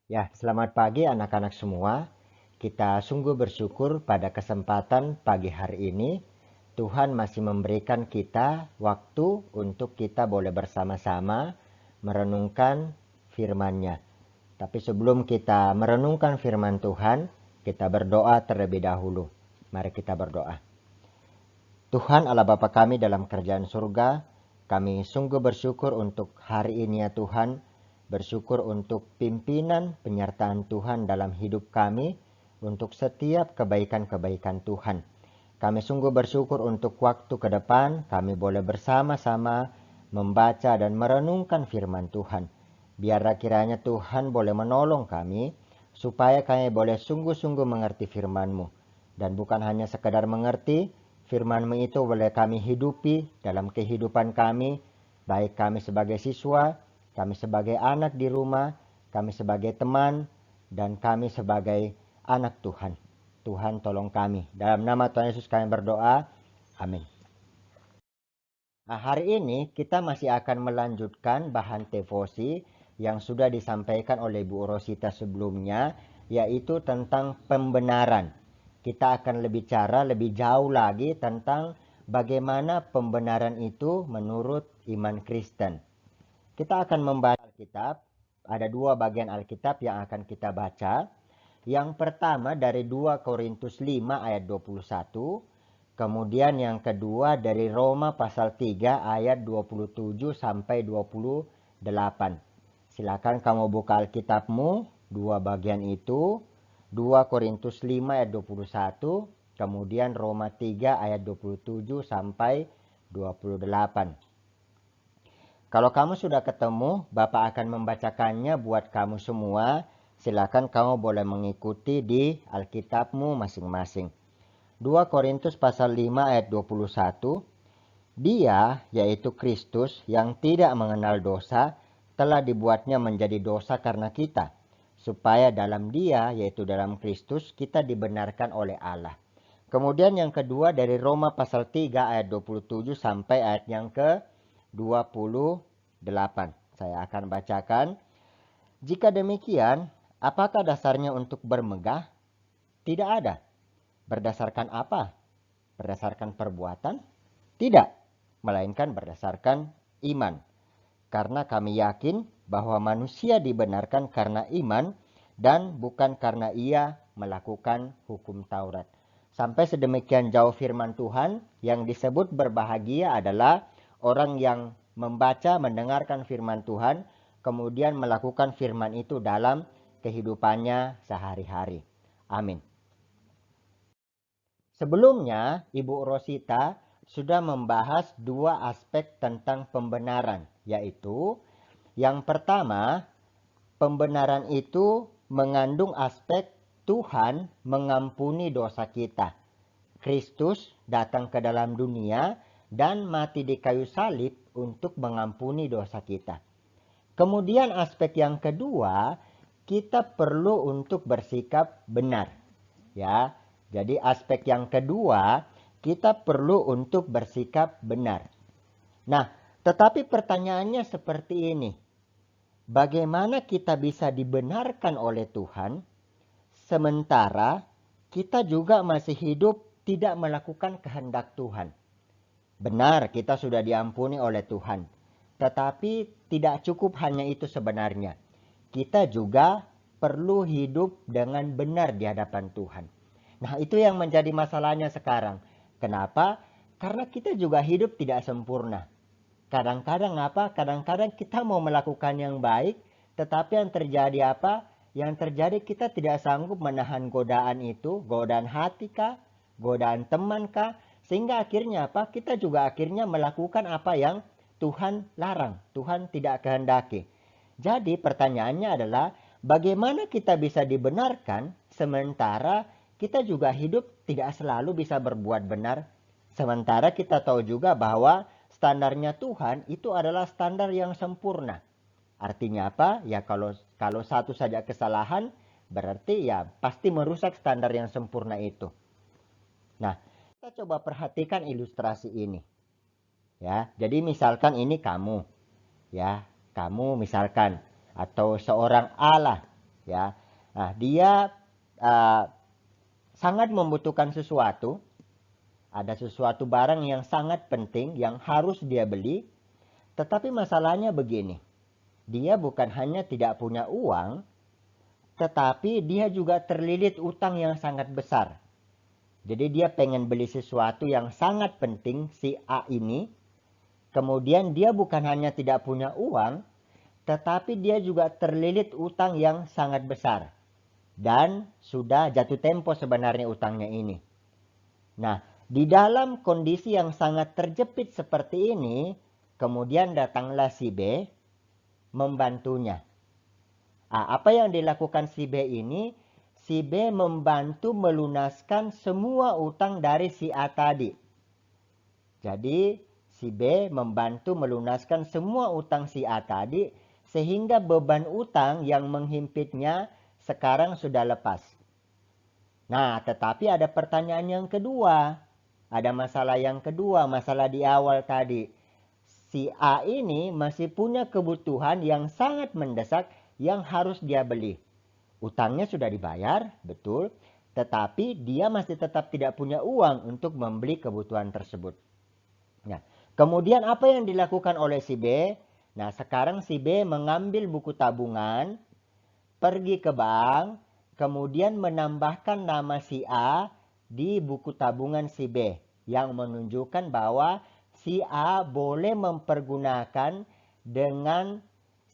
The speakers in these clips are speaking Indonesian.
Ya, selamat pagi anak-anak semua. Kita sungguh bersyukur pada kesempatan pagi hari ini. Tuhan masih memberikan kita waktu untuk kita boleh bersama-sama merenungkan firman-Nya. Tapi sebelum kita merenungkan firman Tuhan, kita berdoa terlebih dahulu. Mari kita berdoa. Tuhan Allah Bapa kami dalam kerajaan surga, kami sungguh bersyukur untuk hari ini ya Tuhan, bersyukur untuk pimpinan penyertaan Tuhan dalam hidup kami, untuk setiap kebaikan-kebaikan Tuhan. Kami sungguh bersyukur untuk waktu ke depan, kami boleh bersama-sama membaca dan merenungkan firman Tuhan. Biarlah kiranya Tuhan boleh menolong kami, supaya kami boleh sungguh-sungguh mengerti firman-Mu. Dan bukan hanya sekedar mengerti, firman-Mu itu boleh kami hidupi dalam kehidupan kami, baik kami sebagai siswa, kami sebagai anak di rumah, kami sebagai teman, dan kami sebagai anak Tuhan. Tuhan tolong kami. Dalam nama Tuhan Yesus kami berdoa. Amin. Nah, hari ini kita masih akan melanjutkan bahan devosi yang sudah disampaikan oleh Bu Rosita sebelumnya, yaitu tentang pembenaran. Kita akan bicara lebih jauh lagi tentang bagaimana pembenaran itu menurut iman Kristen. Kita akan membaca Alkitab, ada dua bagian Alkitab yang akan kita baca. Yang pertama dari 2 Korintus 5 ayat 21, kemudian yang kedua dari Roma pasal 3 ayat 27 sampai 28. Silakan kamu buka Alkitabmu, dua bagian itu, 2 Korintus 5 ayat 21, kemudian Roma 3 ayat 27 sampai 28. Kalau kamu sudah ketemu, Bapak akan membacakannya buat kamu semua. Silakan kamu boleh mengikuti di Alkitabmu masing-masing. 2 Korintus pasal 5 ayat 21. Dia, yaitu Kristus, yang tidak mengenal dosa, telah dibuatnya menjadi dosa karena kita, supaya dalam Dia, yaitu dalam Kristus, kita dibenarkan oleh Allah. Kemudian yang kedua dari Roma pasal 3 ayat 27 sampai ayat yang ke-28. Saya akan bacakan. Jika demikian, apakah dasarnya untuk bermegah? Tidak ada. Berdasarkan apa? Berdasarkan perbuatan? Tidak, melainkan berdasarkan iman. Karena kami yakin bahwa manusia dibenarkan karena iman dan bukan karena ia melakukan hukum Taurat. Sampai sedemikian jauh firman Tuhan, yang disebut berbahagia adalah orang yang membaca, mendengarkan firman Tuhan, kemudian melakukan firman itu dalam kehidupannya sehari-hari. Amin. Sebelumnya, Ibu Rosita sudah membahas dua aspek tentang pembenaran, yaitu yang pertama, pembenaran itu mengandung aspek Tuhan mengampuni dosa kita. Kristus datang ke dalam dunia dan mati di kayu salib untuk mengampuni dosa kita. Kemudian aspek yang kedua, kita perlu untuk bersikap benar. Ya, jadi aspek yang kedua, kita perlu untuk bersikap benar. Nah, tetapi pertanyaannya seperti ini. Bagaimana kita bisa dibenarkan oleh Tuhan, sementara kita juga masih hidup tidak melakukan kehendak Tuhan? Benar, kita sudah diampuni oleh Tuhan. Tetapi tidak cukup hanya itu sebenarnya. Kita juga perlu hidup dengan benar di hadapan Tuhan. Nah, itu yang menjadi masalahnya sekarang. Kenapa? Karena kita juga hidup tidak sempurna. Kadang-kadang apa? Kadang-kadang kita mau melakukan yang baik, tetapi yang terjadi apa? Yang terjadi kita tidak sanggup menahan godaan itu, godaan hati kah? Godaan teman kah? Sehingga akhirnya apa? Kita juga akhirnya melakukan apa yang Tuhan larang, Tuhan tidak kehendaki. Jadi pertanyaannya adalah, bagaimana kita bisa dibenarkan sementara kita juga hidup tidak selalu bisa berbuat benar? Sementara kita tahu juga bahwa standarnya Tuhan itu adalah standar yang sempurna. Artinya apa? Ya kalau satu saja kesalahan, berarti ya pasti merusak standar yang sempurna itu. Nah, kita coba perhatikan ilustrasi ini. Ya, jadi misalkan ini kamu, ya, kamu misalkan, atau seorang Allah, ya. Nah, dia sangat membutuhkan sesuatu, ada sesuatu barang yang sangat penting yang harus dia beli, tetapi masalahnya begini, dia bukan hanya tidak punya uang, tetapi dia juga terlilit utang yang sangat besar. Jadi dia pengen beli sesuatu yang sangat penting si A ini, kemudian dia bukan hanya tidak punya uang, tetapi dia juga terlilit utang yang sangat besar. Dan sudah jatuh tempo sebenarnya utangnya ini. Nah, di dalam kondisi yang sangat terjepit seperti ini, kemudian datanglah si B membantunya. Apa yang dilakukan si B ini? Si B membantu melunaskan semua utang dari si A tadi. Jadi si B membantu melunaskan semua utang si A tadi, sehingga beban utang yang menghimpitnya sekarang sudah lepas. Nah, tetapi ada pertanyaan yang kedua. Ada masalah yang kedua, masalah di awal tadi. Si A ini masih punya kebutuhan yang sangat mendesak yang harus dia beli. Utangnya sudah dibayar, betul. Tetapi dia masih tetap tidak punya uang untuk membeli kebutuhan tersebut. Nah, kemudian apa yang dilakukan oleh si B? Nah, sekarang si B mengambil buku tabungan, pergi ke bank, kemudian menambahkan nama si A di buku tabungan si B yang menunjukkan bahwa si A boleh mempergunakan dengan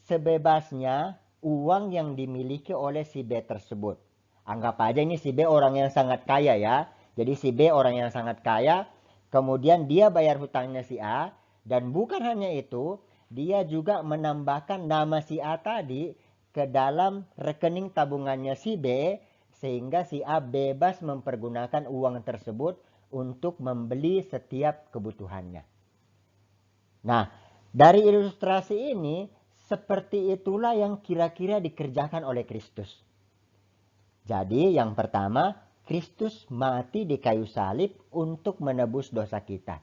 sebebasnya uang yang dimiliki oleh si B tersebut. Anggap aja ini si B orang yang sangat kaya ya. Jadi si B orang yang sangat kaya, kemudian dia bayar hutangnya si A, dan bukan hanya itu, dia juga menambahkan nama si A tadi ke dalam rekening tabungannya si B, sehingga si A bebas mempergunakan uang tersebut untuk membeli setiap kebutuhannya. Nah, dari ilustrasi ini, seperti itulah yang kira-kira dikerjakan oleh Kristus. Jadi yang pertama, Kristus mati di kayu salib untuk menebus dosa kita.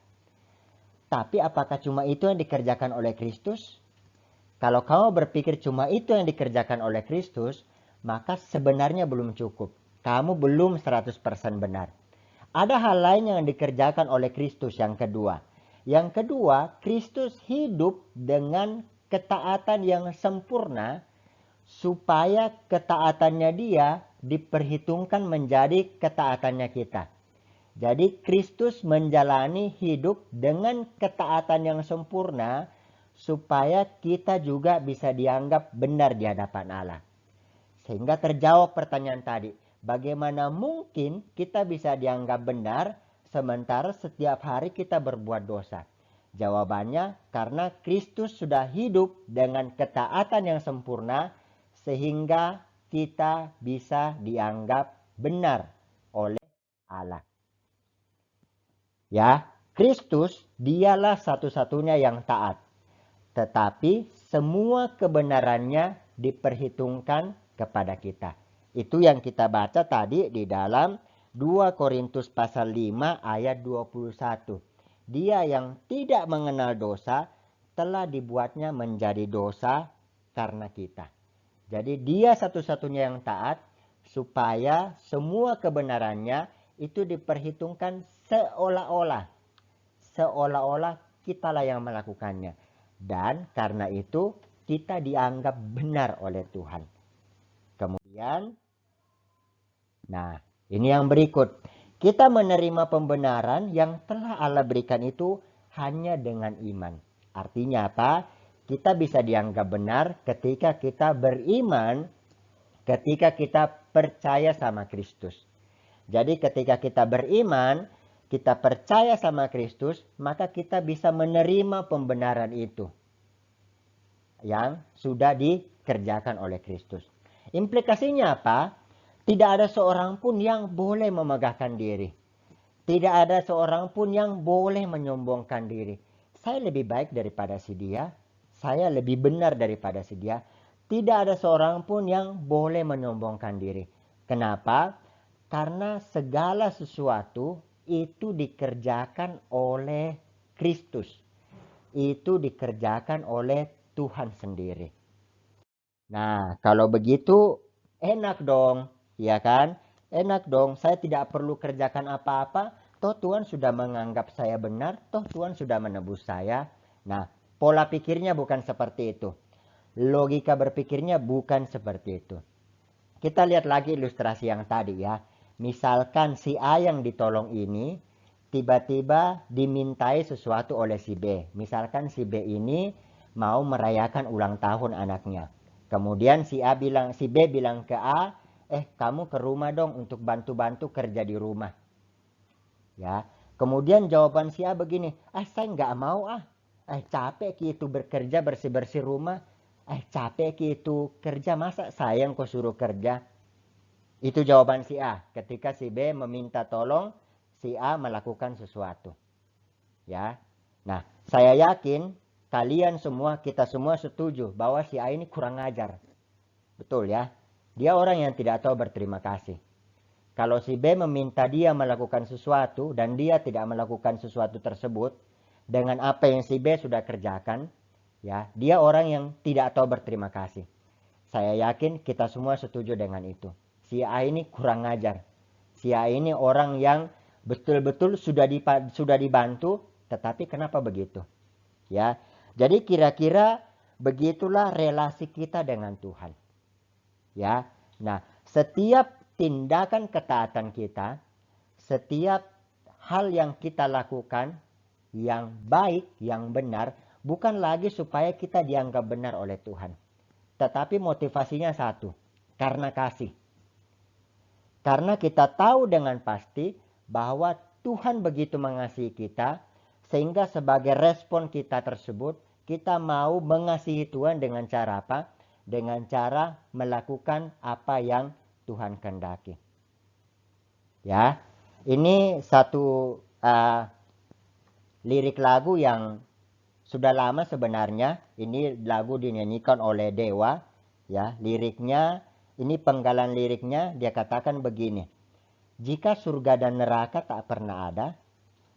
Tapi apakah cuma itu yang dikerjakan oleh Kristus? Kalau kamu berpikir cuma itu yang dikerjakan oleh Kristus, maka sebenarnya belum cukup. Kamu belum 100% benar. Ada hal lain yang dikerjakan oleh Kristus yang kedua. Yang kedua, Kristus hidup dengan ketaatan yang sempurna supaya ketaatannya dia diperhitungkan menjadi ketaatannya kita. Jadi Kristus menjalani hidup dengan ketaatan yang sempurna supaya kita juga bisa dianggap benar di hadapan Allah. Sehingga terjawab pertanyaan tadi, bagaimana mungkin kita bisa dianggap benar sementara setiap hari kita berbuat dosa? Jawabannya karena Kristus sudah hidup dengan ketaatan yang sempurna sehingga kita bisa dianggap benar oleh Allah. Ya, Kristus dialah satu-satunya yang taat. Tetapi semua kebenarannya diperhitungkan kepada kita. Itu yang kita baca tadi di dalam 2 Korintus pasal 5 ayat 21. Dia yang tidak mengenal dosa telah dibuatnya menjadi dosa karena kita. Jadi dia satu-satunya yang taat supaya semua kebenarannya itu diperhitungkan seolah-olah kitalah yang melakukannya. Dan karena itu kita dianggap benar oleh Tuhan. Kemudian, nah ini yang berikut. Kita menerima pembenaran yang telah Allah berikan itu hanya dengan iman. Artinya apa? Kita bisa dianggap benar ketika kita beriman, ketika kita percaya sama Kristus. Jadi ketika kita beriman, kita percaya sama Kristus, maka kita bisa menerima pembenaran itu yang sudah dikerjakan oleh Kristus. Implikasinya apa? Tidak ada seorang pun yang boleh memegahkan diri. Tidak ada seorang pun yang boleh menyombongkan diri. Saya lebih baik daripada si dia. Saya lebih benar daripada si dia. Tidak ada seorang pun yang boleh menyombongkan diri. Kenapa? Karena segala sesuatu itu dikerjakan oleh Kristus. Itu dikerjakan oleh Tuhan sendiri. Nah, kalau begitu Enak dong, ya kan? Enak dong, saya tidak perlu kerjakan apa-apa, toh Tuhan sudah menganggap saya benar, toh Tuhan sudah menebus saya. Nah, pola pikirnya bukan seperti itu. Logika berpikirnya bukan seperti itu. Kita lihat lagi ilustrasi yang tadi ya. Misalkan si A yang ditolong ini tiba-tiba dimintai sesuatu oleh si B. Misalkan si B ini mau merayakan ulang tahun anaknya. Kemudian si B bilang ke A, kamu ke rumah dong untuk bantu-bantu kerja di rumah. Ya. Kemudian jawaban si A begini, saya nggak mau capek gitu bekerja bersih-bersih rumah. Capek gitu kerja, masa sayang kau suruh kerja. Itu jawaban si A ketika si B meminta tolong si A melakukan sesuatu. Ya. Nah, saya yakin kalian semua, kita semua setuju bahwa si A ini kurang ajar. Betul ya? Dia orang yang tidak tahu berterima kasih. Kalau si B meminta dia melakukan sesuatu dan dia tidak melakukan sesuatu tersebut dengan apa yang si B sudah kerjakan, ya, dia orang yang tidak tahu berterima kasih. Saya yakin kita semua setuju dengan itu. Si A ini kurang ajar. Si A ini orang yang betul-betul sudah dibantu, tetapi kenapa begitu? Ya. Jadi kira-kira begitulah relasi kita dengan Tuhan. Ya. Nah, setiap tindakan ketaatan kita, setiap hal yang kita lakukan yang baik, yang benar, bukan lagi supaya kita dianggap benar oleh Tuhan. Tetapi motivasinya satu, karena kasih. Karena kita tahu dengan pasti bahwa Tuhan begitu mengasihi kita, sehingga sebagai respon kita tersebut, kita mau mengasihi Tuhan dengan cara apa? Dengan cara melakukan apa yang Tuhan kehendaki. Ya, ini satu lirik lagu yang sudah lama sebenarnya. Ini lagu dinyanyikan oleh Dewa. Ya, liriknya, ini penggalan liriknya, dia katakan begini. Jika surga dan neraka tak pernah ada,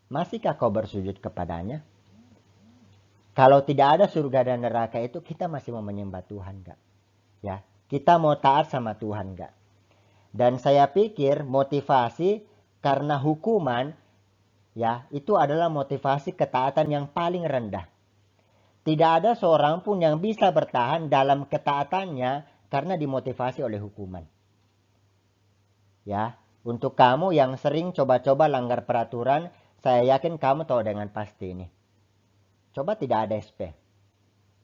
masihkah kau bersujud kepadanya? Kalau tidak ada surga dan neraka itu, kita masih mau menyembah Tuhan gak? Ya, kita mau taat sama Tuhan gak? Dan saya pikir motivasi karena hukuman, ya, itu adalah motivasi ketaatan yang paling rendah. Tidak ada seorang pun yang bisa bertahan dalam ketaatannya karena dimotivasi oleh hukuman. Ya, untuk kamu yang sering coba-coba langgar peraturan, saya yakin kamu tahu dengan pasti ini. Coba tidak ada SP.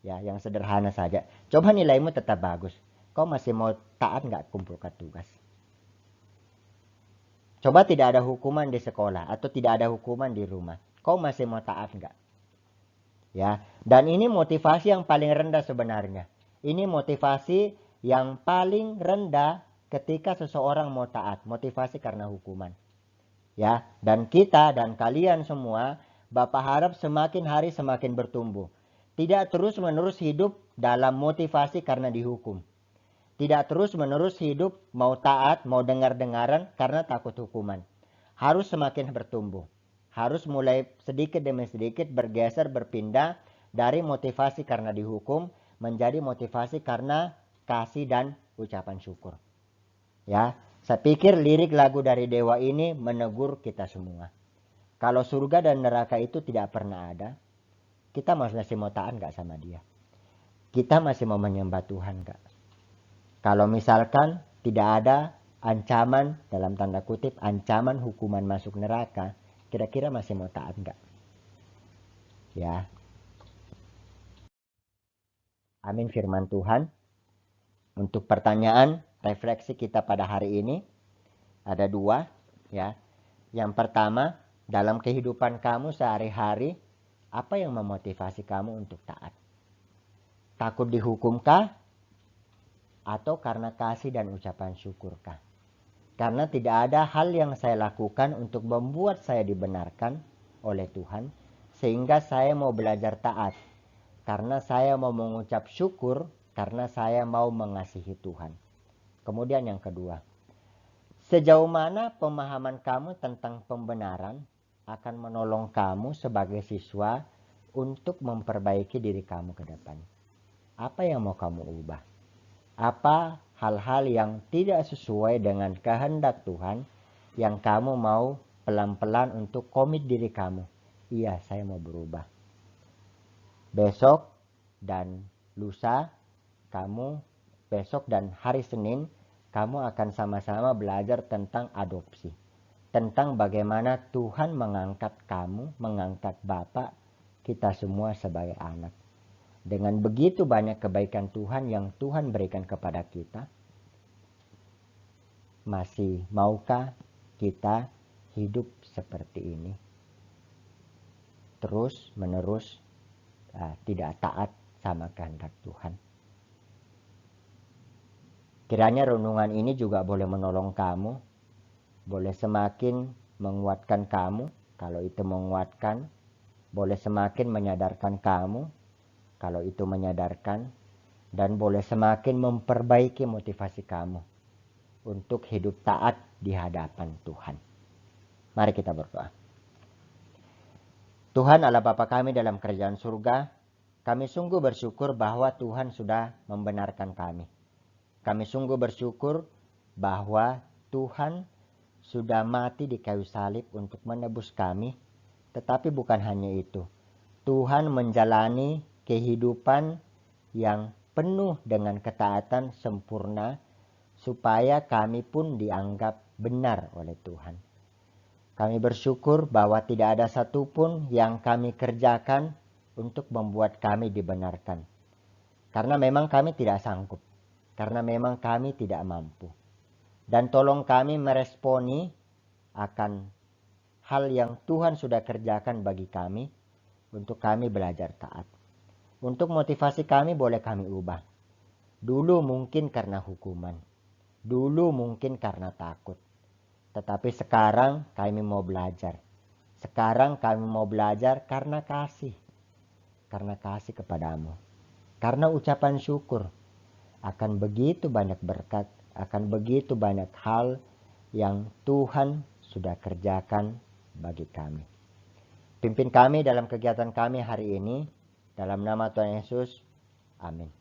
Ya, yang sederhana saja. Coba nilaimu tetap bagus. Kau masih mau taat nggak kumpulkan tugas? Coba tidak ada hukuman di sekolah atau tidak ada hukuman di rumah. Kau masih mau taat nggak? Ya, dan ini motivasi yang paling rendah sebenarnya. Ini motivasi yang paling rendah ketika seseorang mau taat, motivasi karena hukuman. Ya, dan kita dan kalian semua, Bapak harap semakin hari semakin bertumbuh. Tidak terus-menerus hidup dalam motivasi karena dihukum. Tidak terus-menerus hidup mau taat, mau dengar-dengaran karena takut hukuman. Harus semakin bertumbuh. Harus mulai sedikit demi sedikit bergeser, berpindah dari motivasi karena dihukum menjadi motivasi karena kasih dan ucapan syukur. Ya, saya pikir lirik lagu dari Dewa ini menegur kita semua. Kalau surga dan neraka itu tidak pernah ada, kita masih mau taat gak sama dia? Kita masih mau menyembah Tuhan gak? Kalau misalkan tidak ada ancaman, dalam tanda kutip, ancaman hukuman masuk neraka, kira-kira masih mau taat nggak? Ya. Amin firman Tuhan. Untuk pertanyaan refleksi kita pada hari ini ada dua, ya. Yang pertama, dalam kehidupan kamu sehari-hari, apa yang memotivasi kamu untuk taat? Takut dihukumkah? Atau karena kasih dan ucapan syukurkah? Karena tidak ada hal yang saya lakukan untuk membuat saya dibenarkan oleh Tuhan, sehingga saya mau belajar taat. Karena saya mau mengucap syukur, karena saya mau mengasihi Tuhan. Kemudian yang kedua, sejauh mana pemahaman kamu tentang pembenaran akan menolong kamu sebagai siswa untuk memperbaiki diri kamu ke depan? Apa yang mau kamu ubah? Apa hal-hal yang tidak sesuai dengan kehendak Tuhan, yang kamu mau pelan-pelan untuk komit diri kamu. Iya, saya mau berubah. Besok dan lusa, besok dan hari Senin, kamu akan sama-sama belajar tentang adopsi. Tentang bagaimana Tuhan mengangkat kamu, mengangkat Bapak, kita semua sebagai anak. Dengan begitu banyak kebaikan Tuhan yang Tuhan berikan kepada kita, masih maukah kita hidup seperti ini? Terus menerus tidak taat sama kehendak Tuhan. Kiranya renungan ini juga boleh menolong kamu, boleh semakin menguatkan kamu, kalau itu menguatkan, boleh semakin menyadarkan kamu, kalau itu menyadarkan, dan boleh semakin memperbaiki motivasi kamu untuk hidup taat di hadapan Tuhan. Mari kita berdoa. Tuhan Allah Bapa kami dalam kerajaan surga, kami sungguh bersyukur bahwa Tuhan sudah membenarkan kami. Kami sungguh bersyukur bahwa Tuhan sudah mati di kayu salib untuk menebus kami. Tetapi bukan hanya itu. Tuhan menjalani kehidupan yang penuh dengan ketaatan sempurna supaya kami pun dianggap benar oleh Tuhan. Kami bersyukur bahwa tidak ada satupun yang kami kerjakan untuk membuat kami dibenarkan. Karena memang kami tidak sanggup. Karena memang kami tidak mampu. Dan tolong kami meresponi akan hal yang Tuhan sudah kerjakan bagi kami, untuk kami belajar taat. Untuk motivasi kami boleh kami ubah. Dulu mungkin karena hukuman. Dulu mungkin karena takut. Tetapi sekarang kami mau belajar. Sekarang kami mau belajar karena kasih. Karena kasih kepadamu. Karena ucapan syukur. Akan begitu banyak berkat, akan begitu banyak hal yang Tuhan sudah kerjakan bagi kami. Pimpin kami dalam kegiatan kami hari ini, dalam nama Tuhan Yesus, amin.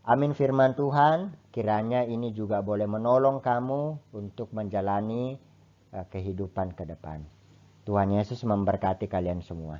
Amin firman Tuhan, kiranya ini juga boleh menolong kamu untuk menjalani kehidupan ke depan. Tuhan Yesus memberkati kalian semua.